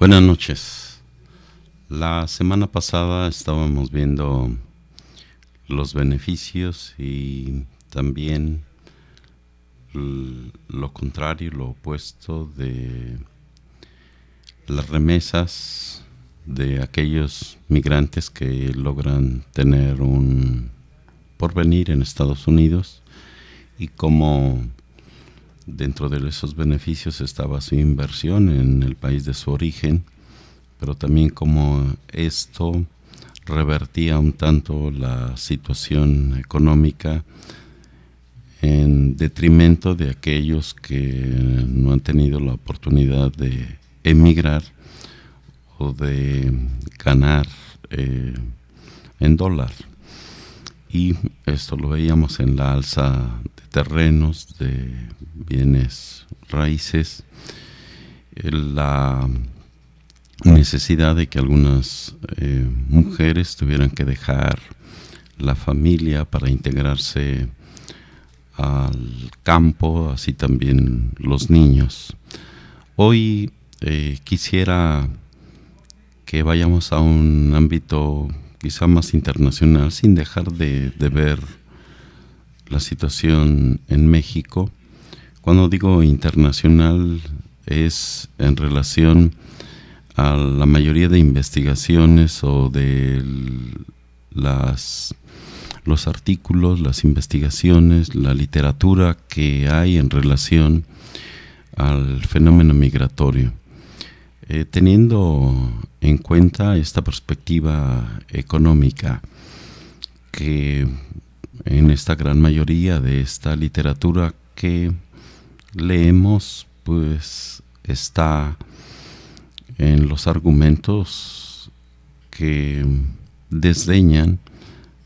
Buenas noches. La semana pasada estábamos viendo los beneficios y también lo contrario, lo opuesto de las remesas de aquellos migrantes que logran tener un porvenir en Estados Unidos y cómo dentro de esos beneficios estaba su inversión en el país de su origen, pero también cómo esto revertía un tanto la situación económica en detrimento de aquellos que no han tenido la oportunidad de emigrar o de ganar en dólar. Y esto lo veíamos en la alza de terrenos, de bienes raíces, la necesidad de que algunas mujeres tuvieran que dejar la familia para integrarse al campo, así también los niños. Hoy quisiera que vayamos a un ámbito quizá más internacional, sin dejar de ver la situación en México. Cuando digo internacional es en relación a la mayoría de investigaciones o de los artículos, las investigaciones, la literatura que hay en relación al fenómeno migratorio. Teniendo en cuenta esta perspectiva económica, que en esta gran mayoría de esta literatura que leemos, pues está en los argumentos que desdeñan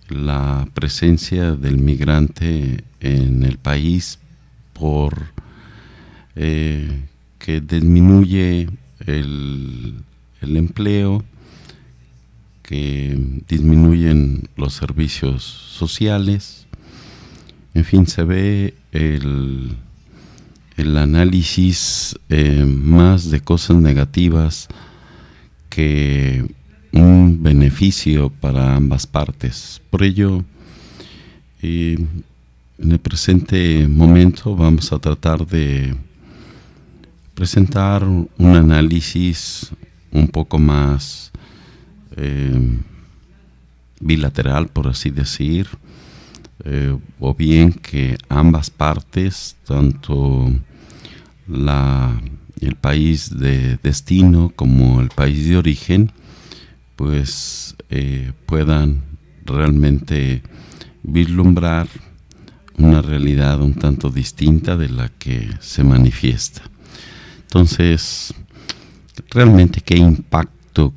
la presencia del migrante en el país por que disminuye el empleo, que disminuyen los servicios sociales. En fin, se ve el análisis más de cosas negativas que un beneficio para ambas partes. Por ello, en el presente momento vamos a tratar de presentar un análisis un poco más bilateral, por así decir, o bien que ambas partes, tanto el país de destino como el país de origen, pues puedan realmente vislumbrar una realidad un tanto distinta de la que se manifiesta. Entonces, realmente qué impacto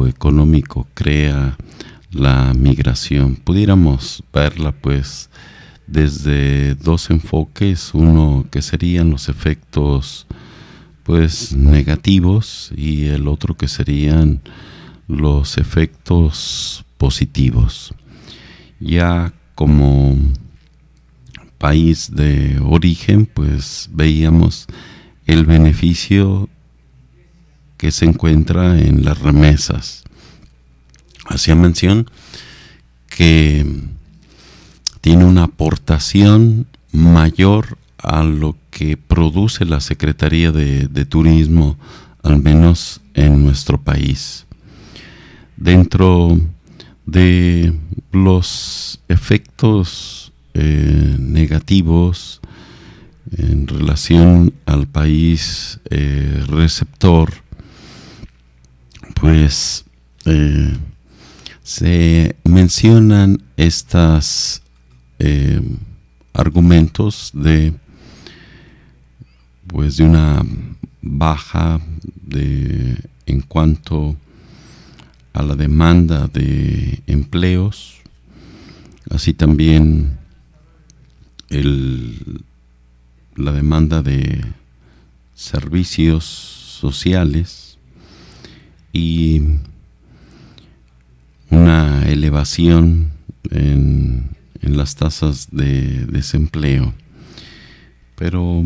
económico crea la migración. Pudiéramos verla pues desde dos enfoques, uno que serían los efectos pues negativos y el otro que serían los efectos positivos. Ya como país de origen, pues veíamos el beneficio que se encuentra en las remesas. Hacía mención que tiene una aportación mayor a lo que produce la Secretaría de Turismo, al menos en nuestro país. Dentro de los efectos negativos en relación al país receptor, pues se mencionan estos argumentos de una baja en cuanto a la demanda de empleos, así también la demanda de servicios sociales y una elevación en las tasas de desempleo. Pero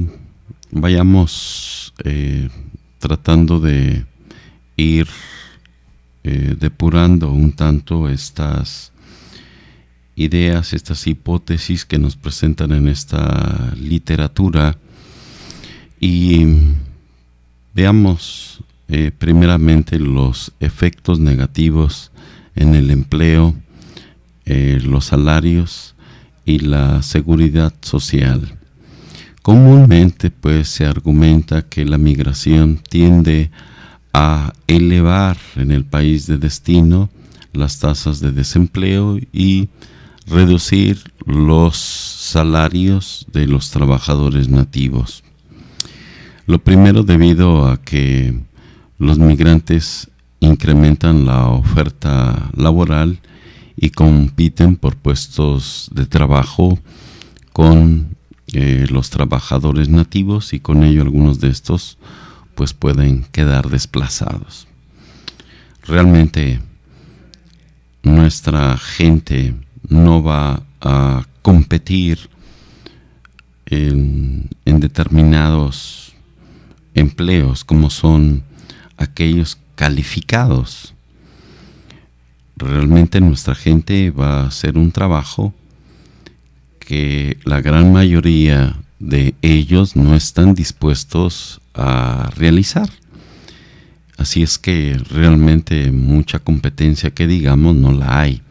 vayamos tratando de ir depurando un tanto estas ideas, estas hipótesis que nos presentan en esta literatura, y veamos primeramente los efectos negativos en el empleo, los salarios y la seguridad social. Comúnmente pues se argumenta que la migración tiende a elevar en el país de destino las tasas de desempleo y reducir los salarios de los trabajadores nativos. Lo primero, debido a que los migrantes incrementan la oferta laboral y compiten por puestos de trabajo con los trabajadores nativos, y con ello algunos de estos pues pueden quedar desplazados. Realmente nuestra gente no va a competir en determinados empleos como son aquellos calificados. Realmente nuestra gente va a hacer un trabajo que la gran mayoría de ellos no están dispuestos a realizar. Así es que realmente mucha competencia que digamos no la hay.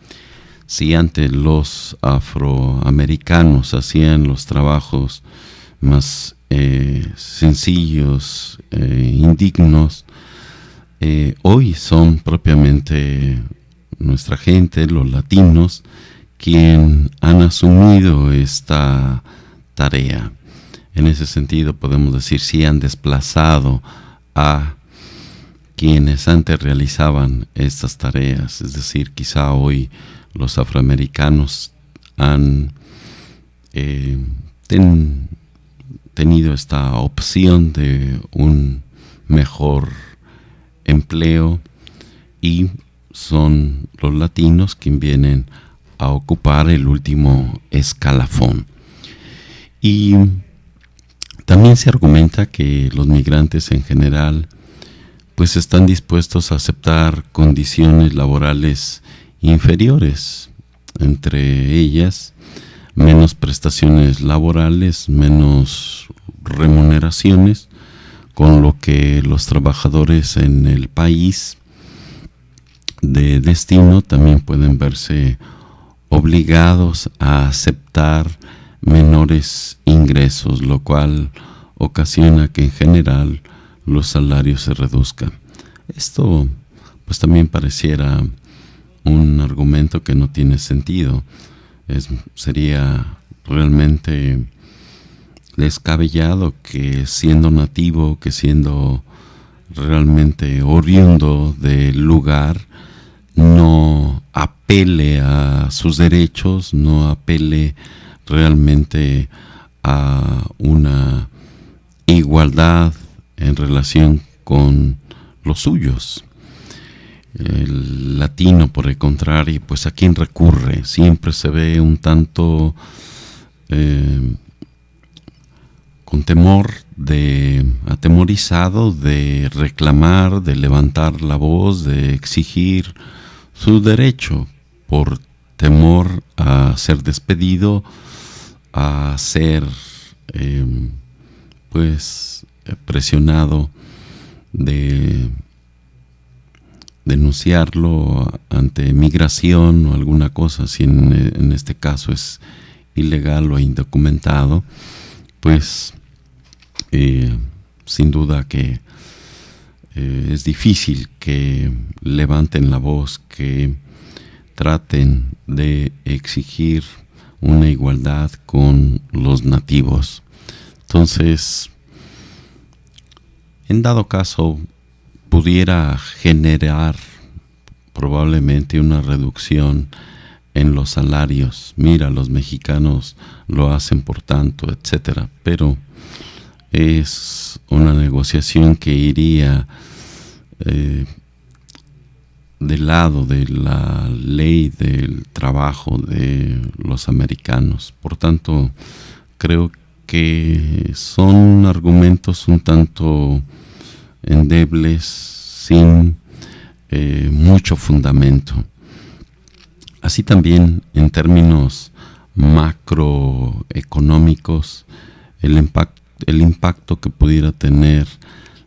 Si antes los afroamericanos hacían los trabajos más sencillos, indignos, hoy son propiamente nuestra gente, los latinos, quien han asumido esta tarea. En ese sentido podemos decir si han desplazado a quienes antes realizaban estas tareas. Es decir, quizá hoy los afroamericanos han tenido esta opción de un mejor empleo, y son los latinos quienes vienen a ocupar el último escalafón. Y también se argumenta que los migrantes en general pues están dispuestos a aceptar condiciones laborales inferiores, entre ellas menos prestaciones laborales, menos remuneraciones, con lo que los trabajadores en el país de destino también pueden verse obligados a aceptar menores ingresos, lo cual ocasiona que en general los salarios se reduzcan. Esto pues también pareciera un argumento que no tiene sentido. Sería realmente descabellado que siendo nativo, que siendo realmente oriundo del lugar, no apele a sus derechos, no apele realmente a una igualdad en relación con los suyos. El latino, por el contrario, pues ¿a quién recurre? Siempre se ve un tanto con temor, atemorizado de reclamar, de levantar la voz, de exigir su derecho, por temor a ser despedido, a ser pues presionado de denunciarlo ante migración o alguna cosa. Si en este caso es ilegal o indocumentado, pues sin duda que es difícil que levanten la voz, que traten de exigir una igualdad con los nativos. Entonces, en dado caso, pudiera generar probablemente una reducción en los salarios. Mira, los mexicanos lo hacen por tanto, etcétera. Pero es una negociación que iría del lado de la ley del trabajo de los americanos. Por tanto, creo que son argumentos un tanto endebles, sin mucho fundamento. Así también en términos macroeconómicos, el impacto que pudiera tener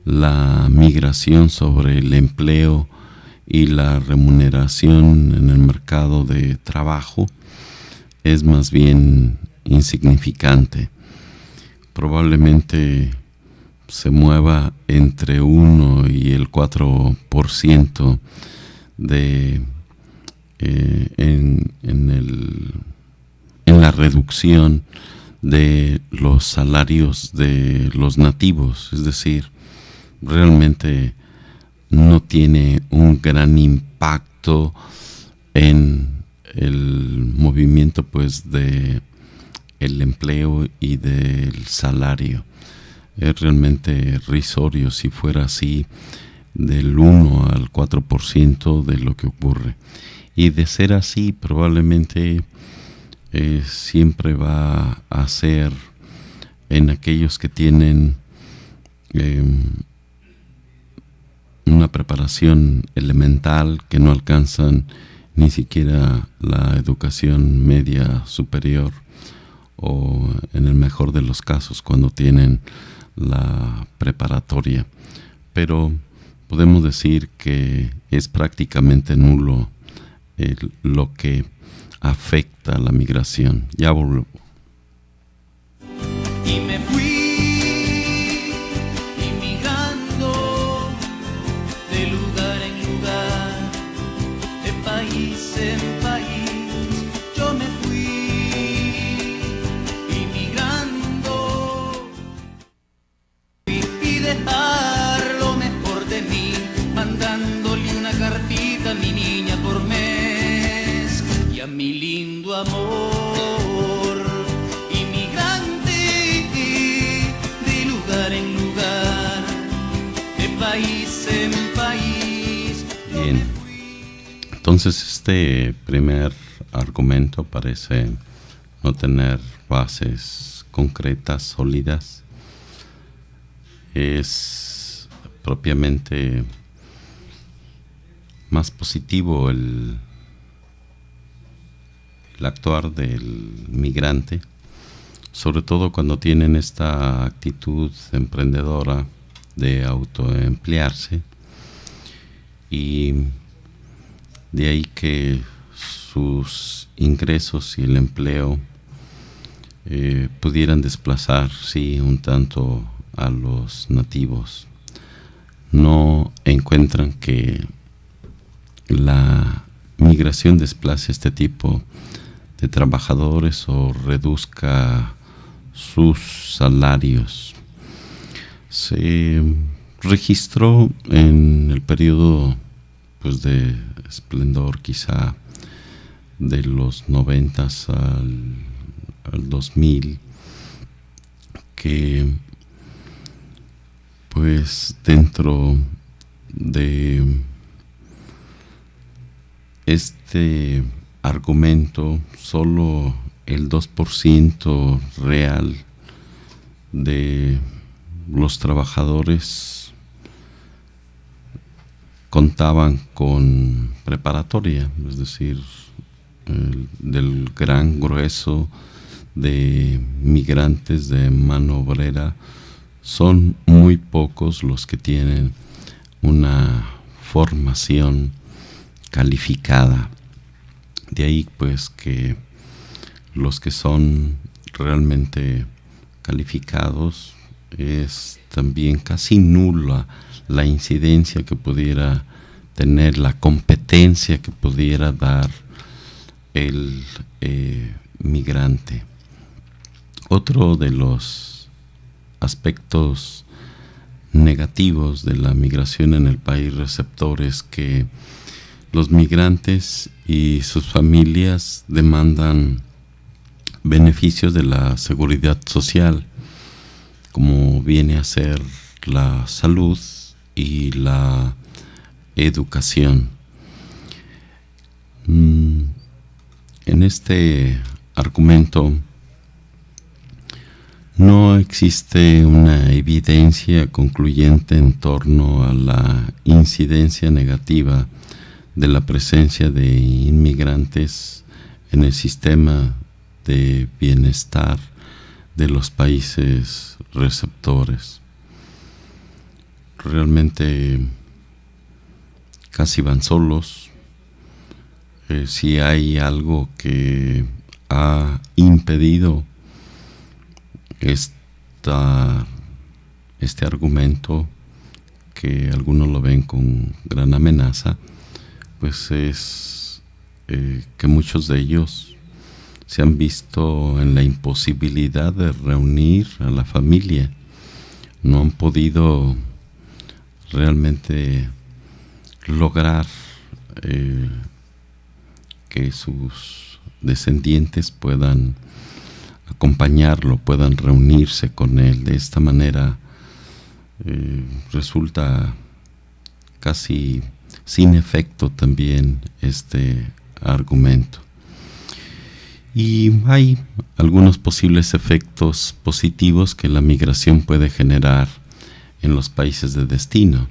la migración sobre el empleo y la remuneración en el mercado de trabajo es más bien insignificante. Probablemente se mueva entre 1 y el 4% en la reducción de los salarios de los nativos, es decir, realmente no tiene un gran impacto en el movimiento pues de el empleo y del salario. Es realmente irrisorio si fuera así, del 1 al 4% de lo que ocurre. Y de ser así, probablemente siempre va a ser en aquellos que tienen una preparación elemental, que no alcanzan ni siquiera la educación media superior, o en el mejor de los casos cuando tienen la preparatoria. Pero podemos decir que es prácticamente nulo lo que afecta a la migración. Ya vuelvo. Y me fui inmigrando de lugar en lugar, de país en país. Yo me fui inmigrando y dejar lo mejor de mí, mandándole una cartita a mi niña por mes y a mi lindo amor. País en país. Bien, entonces este primer argumento parece no tener bases concretas, sólidas. Es propiamente más positivo el actuar del migrante, sobre todo cuando tienen esta actitud emprendedora de autoemplearse, y de ahí que sus ingresos y el empleo pudieran desplazar, sí, un tanto a los nativos. No encuentran que la migración desplace este tipo de trabajadores o reduzca sus salarios. Se registró en el periodo pues de esplendor quizá de los 90 al 2000, que pues dentro de este argumento solo el 2% real de los trabajadores contaban con preparatoria, es decir, del gran grueso de migrantes de mano obrera, son muy pocos los que tienen una formación calificada. De ahí pues que los que son realmente calificados es también casi nula la incidencia que pudiera tener, la competencia que pudiera dar el migrante. Otro de los aspectos negativos de la migración en el país receptor es que los migrantes y sus familias demandan beneficios de la seguridad social, como viene a ser la salud y la educación. En este argumento No existe una evidencia concluyente en torno a la incidencia negativa de la presencia de inmigrantes en el sistema de bienestar de los países receptores. Realmente casi van solos. Si hay algo que ha impedido este argumento, que algunos lo ven con gran amenaza, pues es que muchos de ellos se han visto en la imposibilidad de reunir a la familia. No han podido realmente lograr que sus descendientes puedan acompañarlo, puedan reunirse con él. De esta manera resulta casi sin efecto también este argumento. Y hay algunos posibles efectos positivos que la migración puede generar en los países de destino,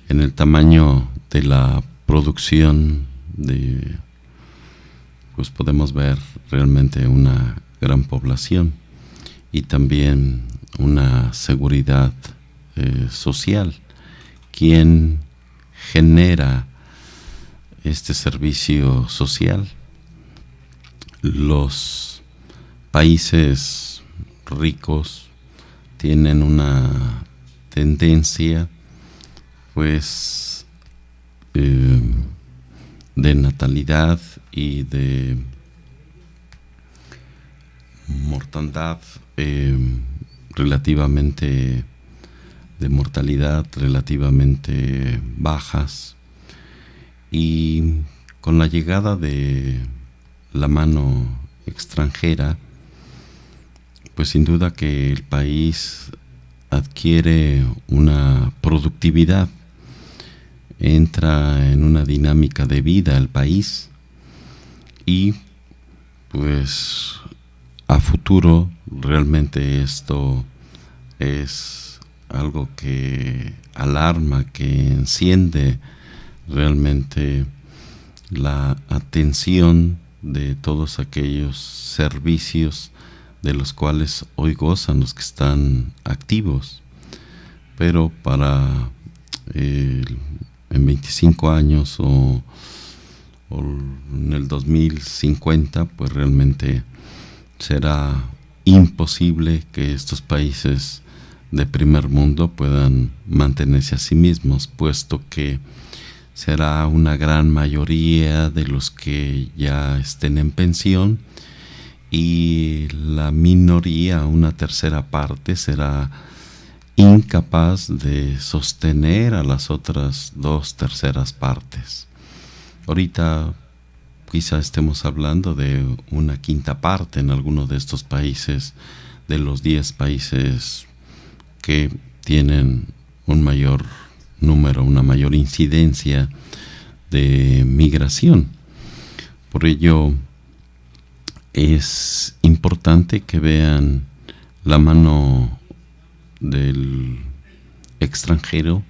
en el tamaño de la producción pues podemos ver realmente una gran población y también una seguridad social. ¿Quién genera este servicio social? Los países ricos tienen una tendencia pues de natalidad y de mortandad relativamente, de mortalidad relativamente bajas, y con la llegada de la mano extranjera, pues sin duda que el país adquiere una productividad, entra en una dinámica de vida el país, y pues a futuro realmente esto es algo que alarma, que enciende realmente la atención de todos aquellos servicios de los cuales hoy gozan los que están activos. Pero para en 25 años o en el 2050, pues realmente será imposible que estos países de primer mundo puedan mantenerse a sí mismos, puesto que será una gran mayoría de los que ya estén en pensión, y la minoría, una tercera parte, será incapaz de sostener a las otras 2/3 partes. Ahorita quizá estemos hablando de una quinta parte en algunos de estos países, de los 10 países que tienen un mayor número, una mayor incidencia de migración. Por ello es importante que vean la mano del extranjero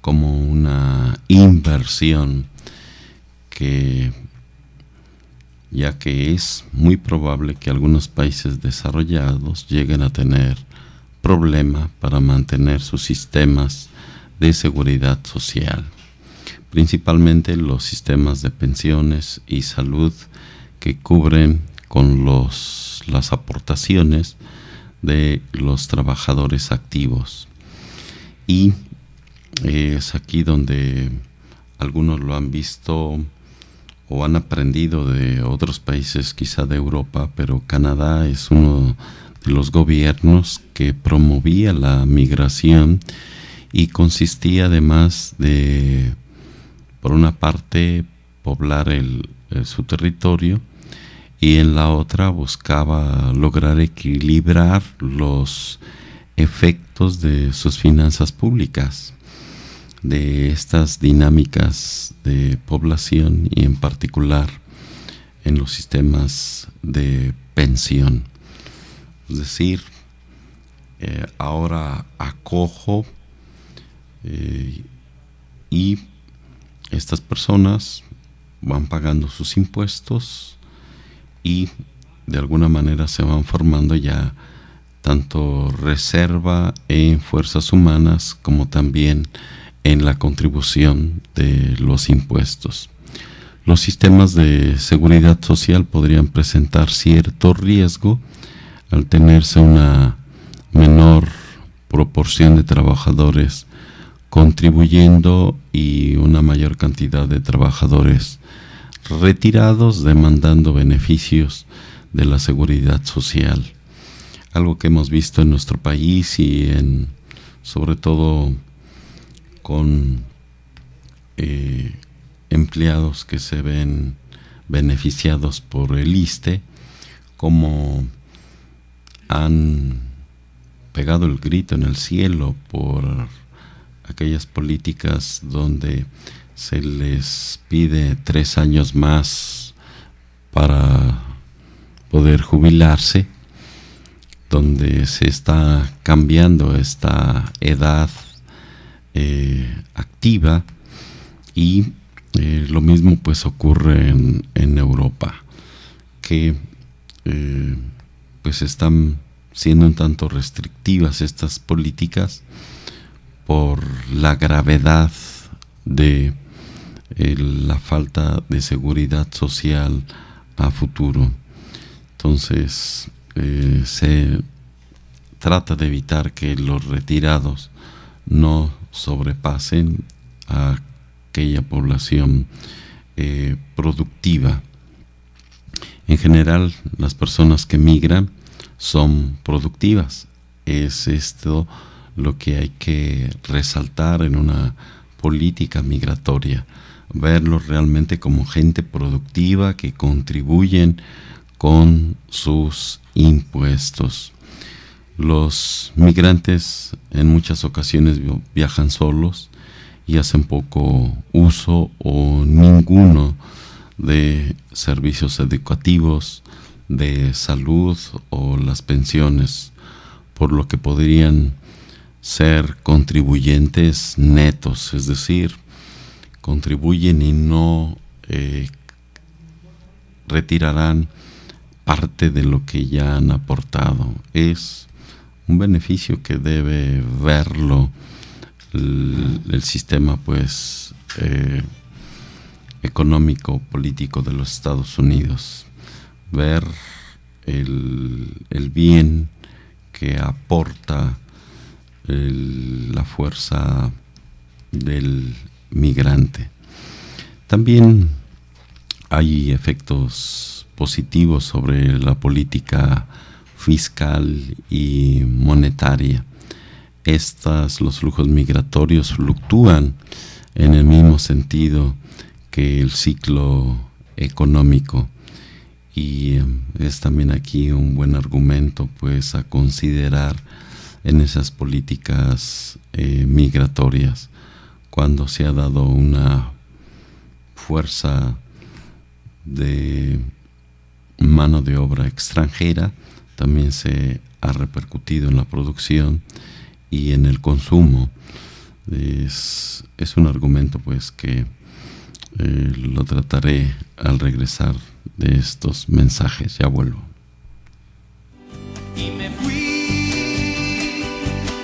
como una inversión, que ya que es muy probable que algunos países desarrollados lleguen a tener problema para mantener sus sistemas de seguridad social, principalmente los sistemas de pensiones y salud que cubren con las aportaciones de los trabajadores activos. Y es aquí donde algunos lo han visto o han aprendido de otros países, quizá de Europa, pero Canadá es uno de los gobiernos que promovía la migración y consistía además de, por una parte, poblar su territorio, y en la otra buscaba lograr equilibrar los efectos de sus finanzas públicas, de estas dinámicas de población, y en particular en los sistemas de pensión. Es decir, ahora acojo y estas personas van pagando sus impuestos y de alguna manera se van formando ya tanto reserva en fuerzas humanas como también en la contribución de los impuestos. Los sistemas de seguridad social podrían presentar cierto riesgo al tenerse una menor proporción de trabajadores contribuyendo y una mayor cantidad de trabajadores retirados demandando beneficios de la seguridad social. Algo que hemos visto en nuestro país y sobre todo con empleados que se ven beneficiados por el ISSSTE, como han pegado el grito en el cielo por aquellas políticas donde se les pide 3 años más para poder jubilarse, donde se está cambiando esta edad activa, y lo mismo pues ocurre en Europa, que pues están siendo un tanto restrictivas estas políticas por la gravedad de la falta de seguridad social a futuro. Entonces se trata de evitar que los retirados no sobrepasen a aquella población productiva. En general, las personas que migran son productivas. Es esto lo que hay que resaltar en una política migratoria, verlos realmente como gente productiva que contribuyen con sus impuestos. Los migrantes en muchas ocasiones viajan solos y hacen poco uso o ninguno de servicios educativos, de salud o las pensiones, por lo que podrían ser contribuyentes netos, es decir, contribuyen y no retirarán parte de lo que ya han aportado. Es un beneficio que debe verlo el sistema pues económico político de los Estados Unidos, ver el bien que aporta la fuerza del migrante. También hay efectos positivos sobre la política fiscal y monetaria. Los flujos migratorios fluctúan en el mismo sentido que el ciclo económico, y es también aquí un buen argumento pues a considerar en esas políticas migratorias. Cuando se ha dado una fuerza de mano de obra extranjera, también se ha repercutido en la producción y en el consumo. Es un argumento pues que lo trataré al regresar de estos mensajes. Ya vuelvo. Y me fui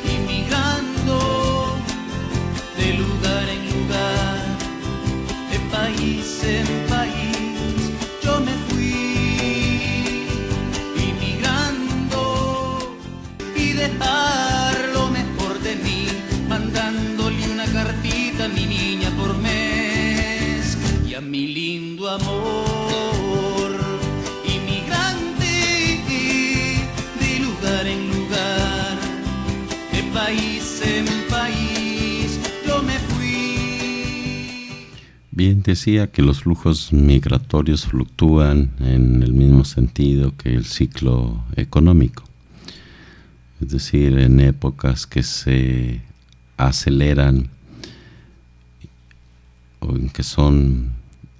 inmigrando de lugar en lugar, de país en país. Yo me fui inmigrando y dejar lo mejor de mí, mandándole una cartita a mi niña por mes y a mi lindo amor. País en país, yo me fui. Bien, decía que los flujos migratorios fluctúan en el mismo sentido que el ciclo económico. Es decir, en épocas que se aceleran o en que son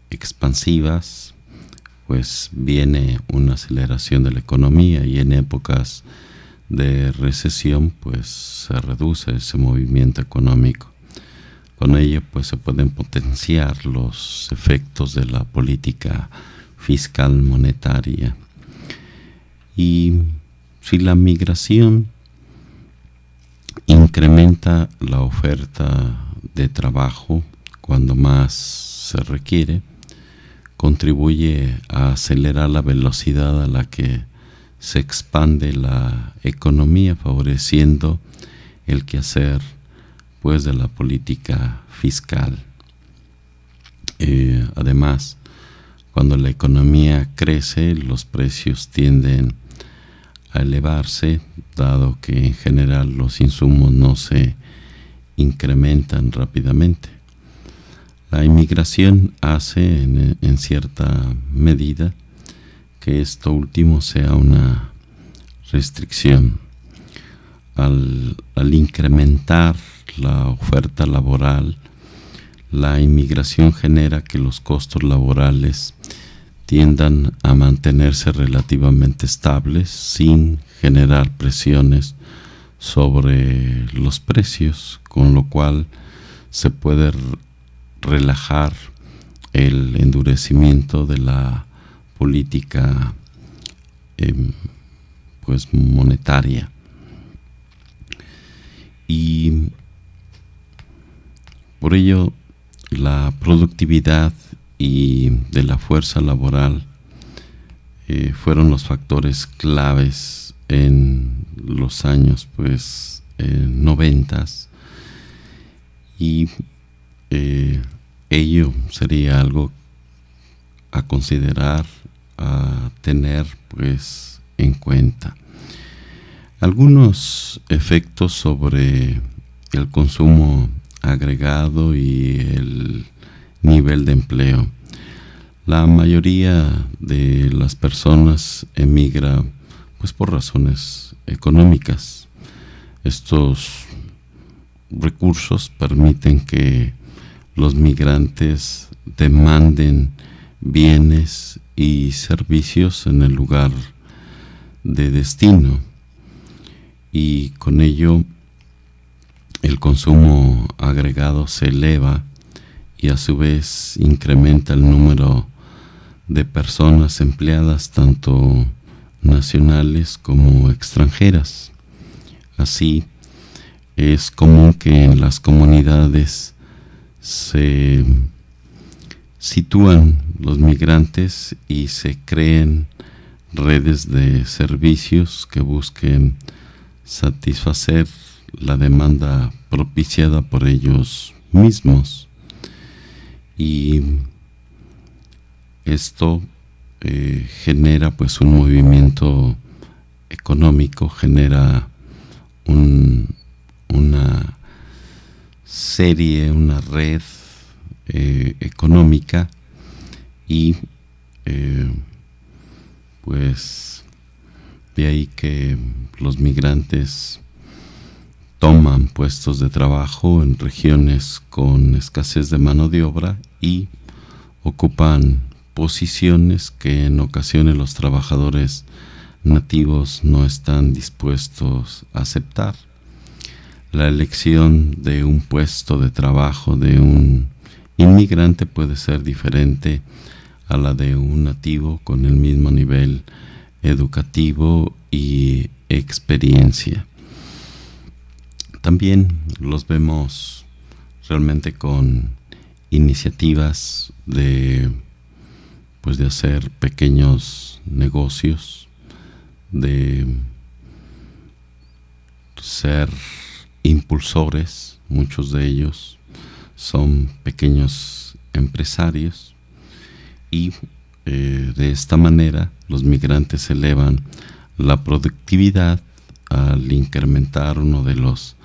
expansivas, pues viene una aceleración de la economía, y en épocas de recesión, pues se reduce ese movimiento económico. Con ello, pues se pueden potenciar los efectos de la política fiscal monetaria. Y si la migración incrementa la oferta de trabajo cuando más se requiere, contribuye a acelerar la velocidad a la que se expande la economía, favoreciendo el quehacer pues de la política fiscal. Además, cuando la economía crece, los precios tienden a elevarse, dado que en general los insumos no se incrementan rápidamente. La inmigración hace en cierta medida que esto último sea una restricción. Al incrementar la oferta laboral, la inmigración genera que los costos laborales tiendan a mantenerse relativamente estables sin generar presiones sobre los precios, con lo cual se puede relajar el endurecimiento de la política pues monetaria. Y por ello la productividad y de la fuerza laboral fueron los factores claves en los años 90, y ello sería algo a considerar, a tener pues en cuenta. Algunos efectos sobre el consumo agregado y el nivel de empleo. La mayoría de las personas emigra pues por razones económicas. Estos recursos permiten que los migrantes demanden bienes y servicios en el lugar de destino, y con ello el consumo agregado se eleva y a su vez incrementa el número de personas empleadas, tanto nacionales como extranjeras. Así, es común que en las comunidades se sitúan los migrantes y se creen redes de servicios que busquen satisfacer la demanda propiciada por ellos mismos. Y esto genera pues un movimiento económico, genera una red económica, y pues de ahí que los migrantes toman puestos de trabajo en regiones con escasez de mano de obra y ocupan posiciones que en ocasiones los trabajadores nativos no están dispuestos a aceptar. La elección de un puesto de trabajo de un inmigrante puede ser diferente a la de un nativo con el mismo nivel educativo y experiencia. También los vemos realmente con iniciativas de hacer pequeños negocios, de ser impulsores. Muchos de ellos son pequeños empresarios, y de esta manera los migrantes elevan la productividad al incrementar uno de los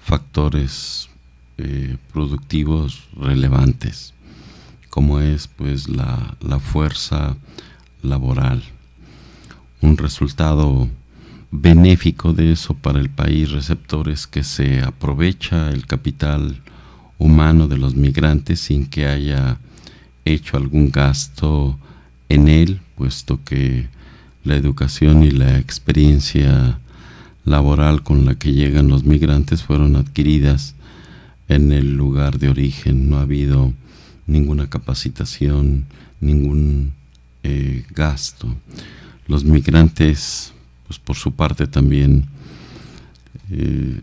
factores productivos relevantes, como es pues la fuerza laboral. Un resultado benéfico de eso para el país receptor es que se aprovecha el capital humano de los migrantes sin que haya hecho algún gasto en él, puesto que la educación y la experiencia laboral con la que llegan los migrantes fueron adquiridas en el lugar de origen. No ha habido ninguna capacitación, ningún gasto. Los migrantes, pues por su parte también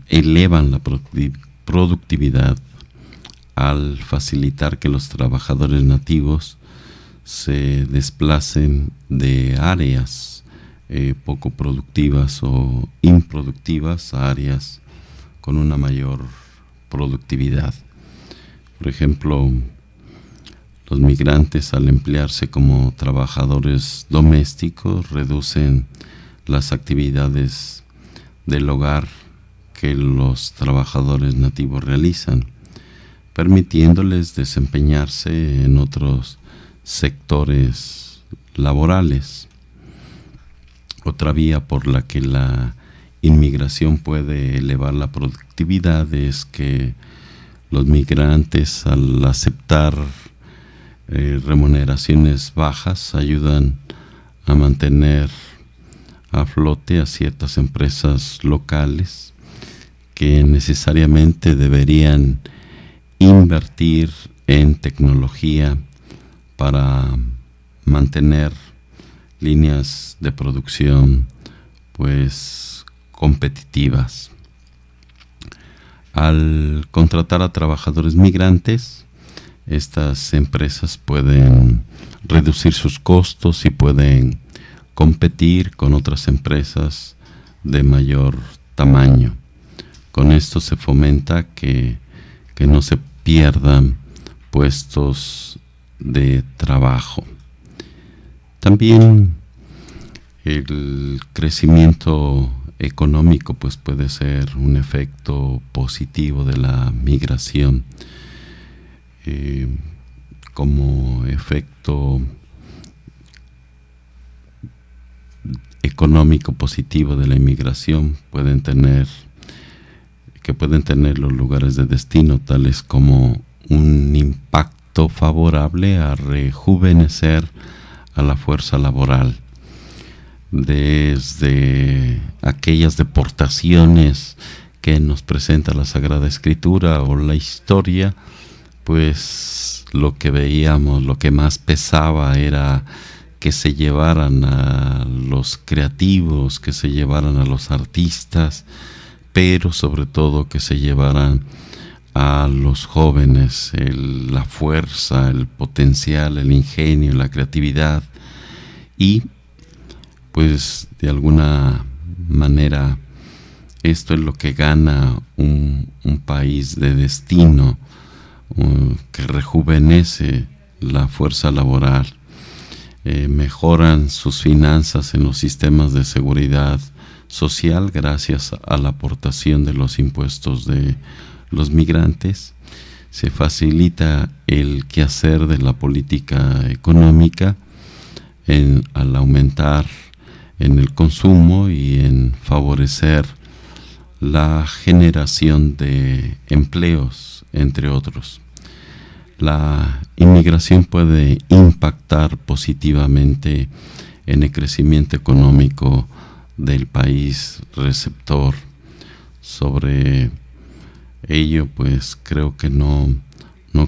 elevan la productividad al facilitar que los trabajadores nativos se desplacen de áreas poco productivas o improductivas a áreas con una mayor productividad. Por ejemplo, los migrantes, al emplearse como trabajadores domésticos, reducen las actividades del hogar que los trabajadores nativos realizan, permitiéndoles desempeñarse en otros sectores laborales. Otra vía por la que la inmigración puede elevar la productividad es que los migrantes, al aceptar remuneraciones bajas, ayudan a mantener a flote a ciertas empresas locales que necesariamente deberían invertir en tecnología para mantener líneas de producción pues competitivas. Al contratar a trabajadores migrantes, estas empresas pueden reducir sus costos y pueden competir con otras empresas de mayor tamaño. Con esto se fomenta que no se pierdan puestos de trabajo. También el crecimiento económico pues puede ser un efecto positivo de la migración. Como efecto económico positivo de la inmigración pueden tener los lugares de destino, tales como un impacto favorable a rejuvenecer a la fuerza laboral. Desde aquellas deportaciones que nos presenta la Sagrada Escritura o la historia, pues lo que veíamos, lo que más pesaba era que se llevaran a los creativos, que se llevaran a los artistas, pero sobre todo que se llevaran a los jóvenes, la fuerza, el potencial, el ingenio, la creatividad. Y pues de alguna manera esto es lo que gana un país de destino, que rejuvenece la fuerza laboral, mejoran sus finanzas en los sistemas de seguridad social gracias a la aportación de los impuestos de los migrantes. Se facilita el quehacer de la política económica al aumentar en el consumo y en favorecer la generación de empleos, entre otros. La inmigración puede impactar positivamente en el crecimiento económico del país receptor. Sobre ello, pues creo que no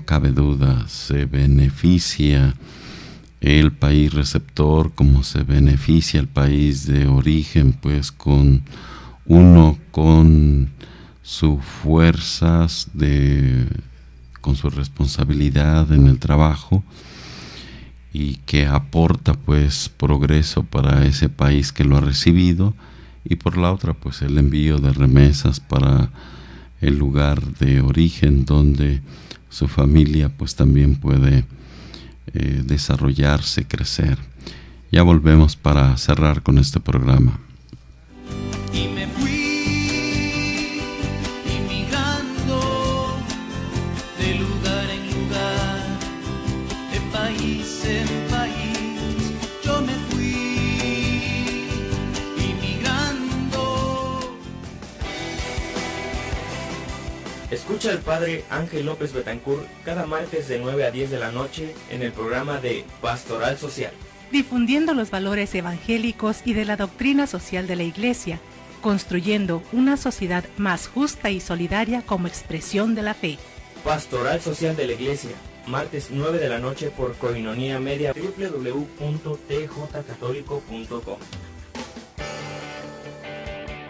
cabe duda. Se beneficia el país receptor como se beneficia el país de origen, pues con sus fuerzas, con su responsabilidad en el trabajo, y que aporta pues progreso para ese país que lo ha recibido, y por la otra pues el envío de remesas para el lugar de origen donde su familia pues también puede desarrollarse, crecer. Ya volvemos para cerrar con este programa. Y me fui inmigrando de lugar en lugar, de país en país. Yo me fui inmigrando. Escucha al Padre Ángel López Betancourt cada martes de 9 a 10 de la noche en el programa de Pastoral Social, difundiendo los valores evangélicos y de la doctrina social de la Iglesia, construyendo una sociedad más justa y solidaria como expresión de la fe. Pastoral Social de la Iglesia, martes 9 de la noche por Koinonia Media, www.tjcatólico.com.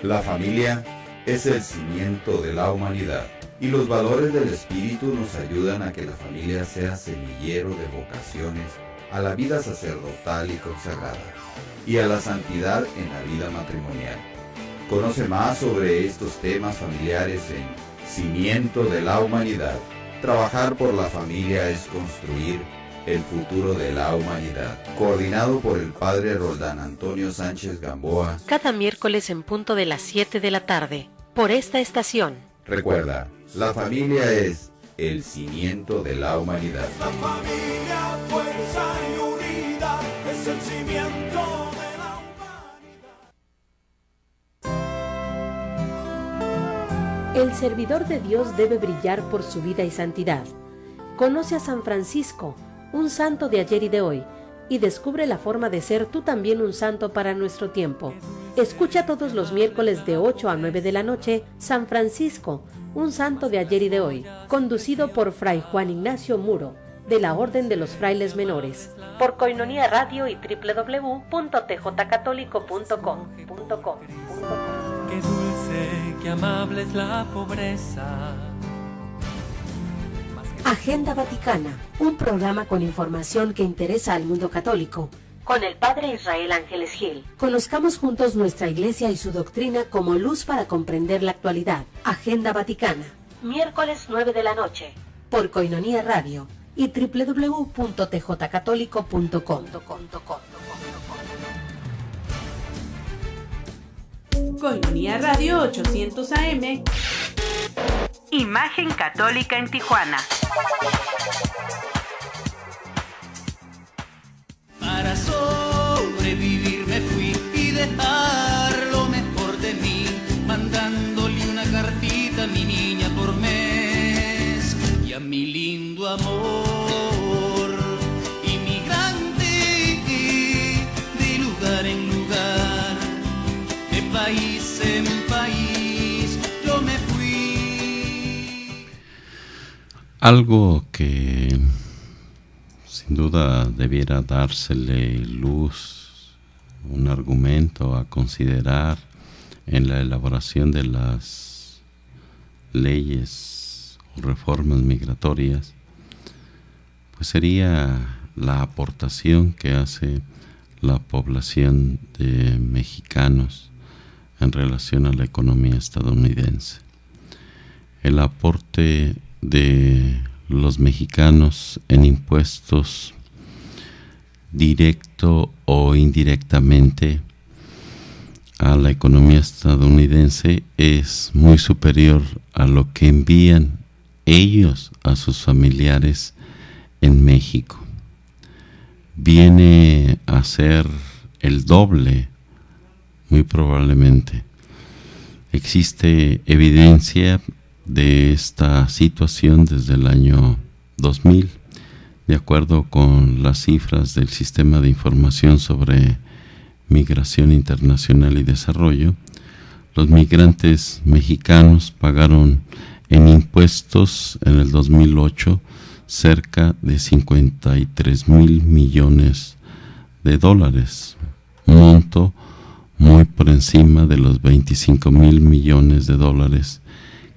La familia es el cimiento de la humanidad y los valores del espíritu nos ayudan a que la familia sea semillero de vocaciones a la vida sacerdotal y consagrada y a la santidad en la vida matrimonial. Conoce más sobre estos temas familiares en Cimiento de la Humanidad. Trabajar por la familia es construir el futuro de la humanidad. Coordinado por el Padre Roldán Antonio Sánchez Gamboa. Cada miércoles en punto de las 7 de la tarde, por esta estación. Recuerda, la familia es el cimiento de la humanidad. La familia, fuerza y unidad, es el cimiento de la humanidad. El servidor de Dios debe brillar por su vida y santidad. Conoce a San Francisco, un santo de ayer y de hoy, y descubre la forma de ser tú también un santo para nuestro tiempo. Escucha todos los miércoles de 8 a 9 de la noche, San Francisco, un santo de ayer y de hoy, conducido por Fray Juan Ignacio Muro, de la Orden de los Frailes Menores, por Koinonia Radio y www.tjcatólico.com. Qué dulce, qué amable es la pobreza. Agenda Vaticana, un programa con información que interesa al mundo católico. Con el Padre Israel Ángeles Gil. Conozcamos juntos nuestra Iglesia y su doctrina como luz para comprender la actualidad. Agenda Vaticana, miércoles 9 de la noche, por Koinonia Radio y www.tjcatólico.com. Koinonia Radio 800 AM. Imagen católica en Tijuana. Para sobrevivir me fui y dejar lo mejor de mí, mandándole una cartita a mi niña por mes y a mi lindo amor, inmigrante de lugar en lugar, de país en país, yo me fui. Algo que sin duda debiera dársele luz, un argumento a considerar en la elaboración de las leyes o reformas migratorias, pues sería la aportación que hace la población de mexicanos en relación a la economía estadounidense. El aporte de los mexicanos en impuestos directo o indirectamente a la economía estadounidense es muy superior a lo que envían ellos a sus familiares en México. Viene a ser el doble, muy probablemente. Existe evidencia de esta situación desde el año 2000, de acuerdo con las cifras del Sistema de Información sobre Migración Internacional y Desarrollo. Los migrantes mexicanos pagaron en impuestos en el 2008 cerca de 53,000 millones de dólares, monto muy por encima de los 25,000 millones de dólares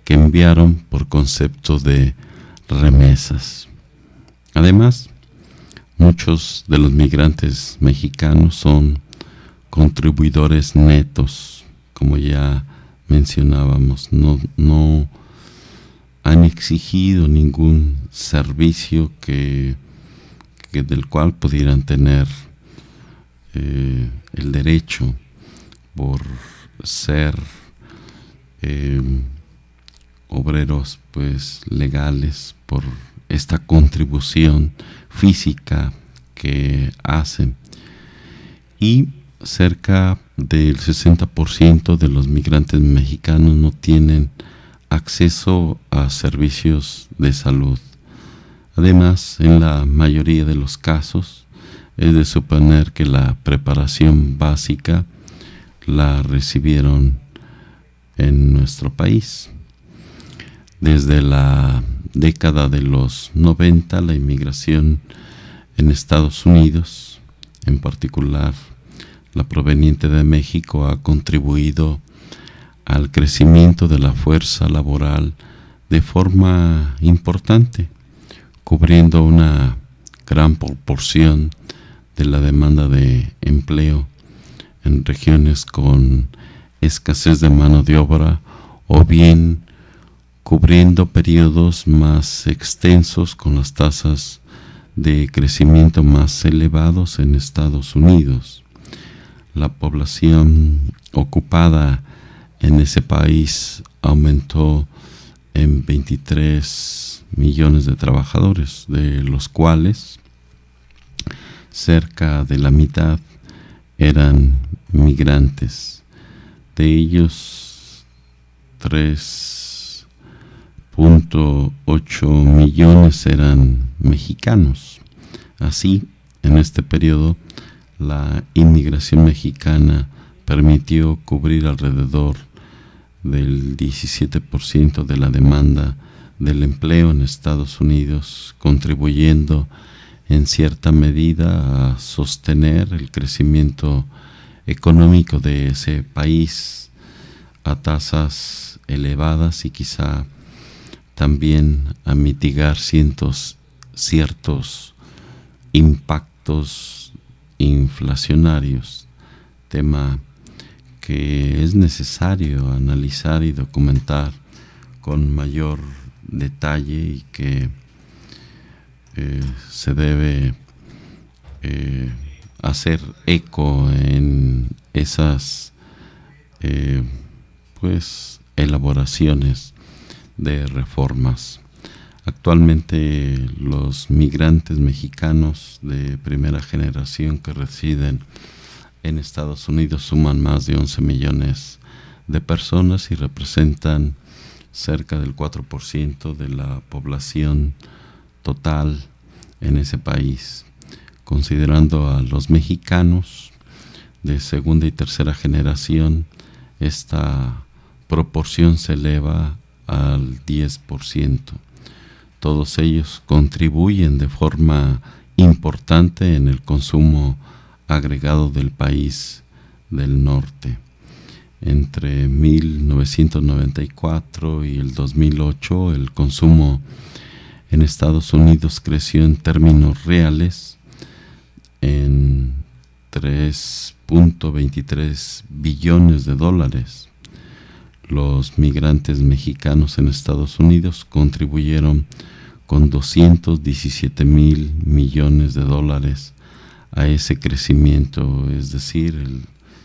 que enviaron por concepto de remesas. Además, muchos de los migrantes mexicanos son contribuidores netos, como ya mencionábamos, no han exigido ningún servicio que del cual pudieran tener el derecho por ser obreros pues legales, por esta contribución física que hacen. Y cerca del 60% de los migrantes mexicanos no tienen acceso a servicios de salud. Además, en la mayoría de los casos, es de suponer que la preparación básica la recibieron en nuestro país. Desde la década de los 90, la inmigración en Estados Unidos, en particular la proveniente de México, ha contribuido al crecimiento de la fuerza laboral de forma importante, cubriendo una gran proporción de la demanda de empleo en regiones con escasez de mano de obra, o bien cubriendo periodos más extensos con las tasas de crecimiento más elevados en Estados Unidos. La población ocupada en ese país aumentó en 23 millones de trabajadores, de los cuales cerca de la mitad eran migrantes. De ellos, 3.8 millones eran mexicanos. Así, en este periodo, la inmigración mexicana permitió cubrir alrededor del 17% de la demanda del empleo en Estados Unidos, contribuyendo en cierta medida a sostener el crecimiento económico de ese país a tasas elevadas, y quizá también a mitigar ciertos impactos inflacionarios, tema que es necesario analizar y documentar con mayor detalle, y que se debe hacer eco en esas elaboraciones de reformas. Actualmente los migrantes mexicanos de primera generación que residen en Estados Unidos suman más de 11 millones de personas y representan cerca del 4% de la población total en ese país. Considerando a los mexicanos de segunda y tercera generación, esta proporción se eleva al 10%. Todos ellos contribuyen de forma importante en el consumo agregado del país del norte. Entre 1994 y el 2008, el consumo en Estados Unidos creció en términos reales en 3.23 billones de dólares. Los migrantes mexicanos en Estados Unidos contribuyeron con 217 mil millones de dólares a ese crecimiento, es decir, el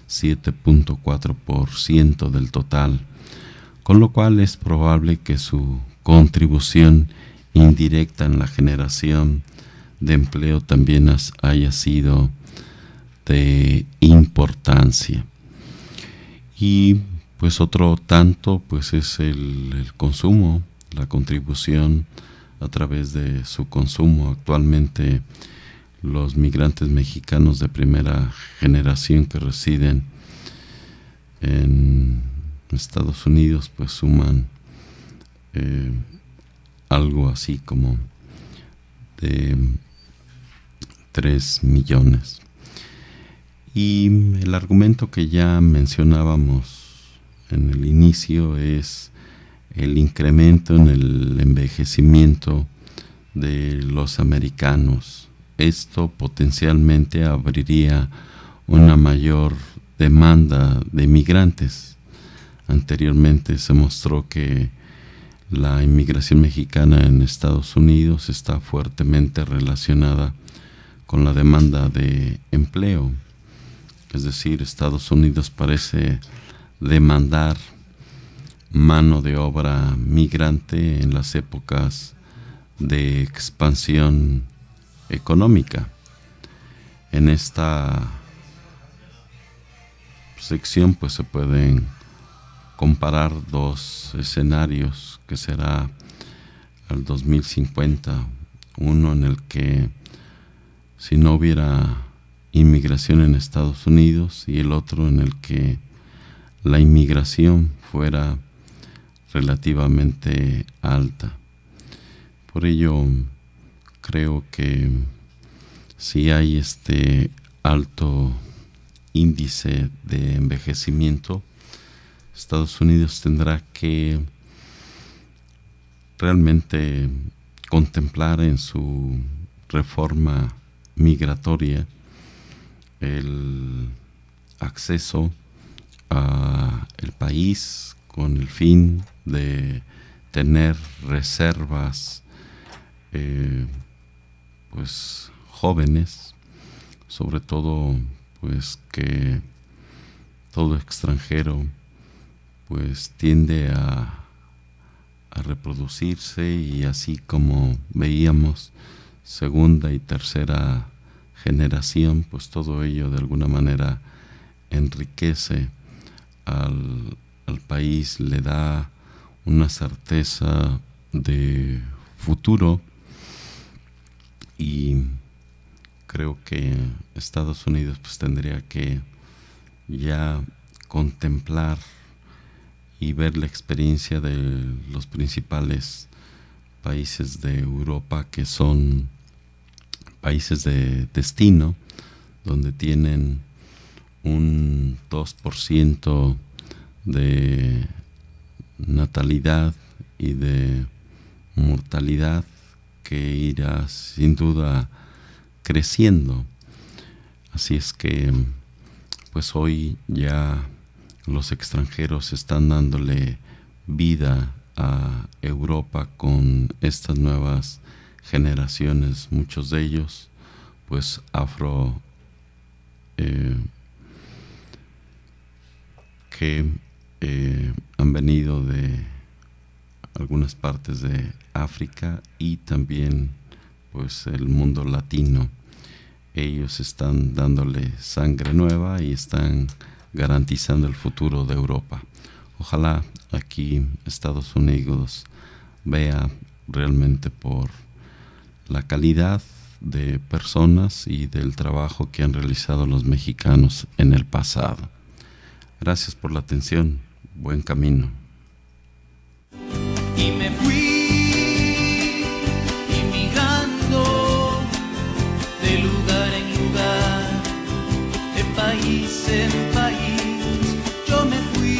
7.4% del total, con lo cual es probable que su contribución indirecta en la generación de empleo también haya sido de importancia. Y pues otro tanto pues es el consumo, la contribución a través de su consumo. Actualmente los migrantes mexicanos de primera generación que residen en Estados Unidos pues suman algo así como de 3 millones. Y el argumento que ya mencionábamos en el inicio es el incremento en el envejecimiento de los americanos. Esto potencialmente abriría una mayor demanda de migrantes. Anteriormente se mostró que la inmigración mexicana en Estados Unidos está fuertemente relacionada con la demanda de empleo. Es decir, Estados Unidos parece demandar mano de obra migrante en las épocas de expansión económica. En esta sección pues se pueden comparar dos escenarios, que será el 2050, uno en el que si no hubiera inmigración en Estados Unidos, y el otro en el que la inmigración fuera relativamente alta. Por ello, creo que si hay este alto índice de envejecimiento, Estados Unidos tendrá que realmente contemplar en su reforma migratoria el acceso a el país con el fin de tener reservas pues jóvenes, sobre todo pues que todo extranjero pues tiende a reproducirse, y así como veíamos segunda y tercera generación, pues todo ello de alguna manera enriquece al país, le da una certeza de futuro, y creo que Estados Unidos pues tendría que ya contemplar y ver la experiencia de los principales países de Europa, que son países de destino, donde tienen un 2% de natalidad y de mortalidad, que irá sin duda creciendo. Así es que pues hoy ya los extranjeros están dándole vida a Europa con estas nuevas generaciones, muchos de ellos pues afro, que han venido de algunas partes de África y también pues el mundo latino. Ellos están dándole sangre nueva y están garantizando el futuro de Europa. Ojalá aquí Estados Unidos vea realmente por la calidad de personas y del trabajo que han realizado los mexicanos en el pasado. Gracias por la atención. Buen camino. Y me fui inmigrando de lugar en lugar, de país en país. Yo me fui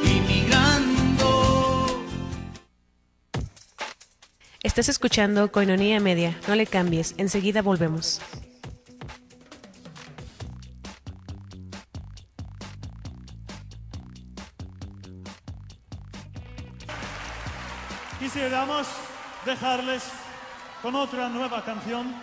inmigrando. Estás escuchando Koinonia Media. No le cambies, enseguida volvemos. Quisiéramos dejarles con otra nueva canción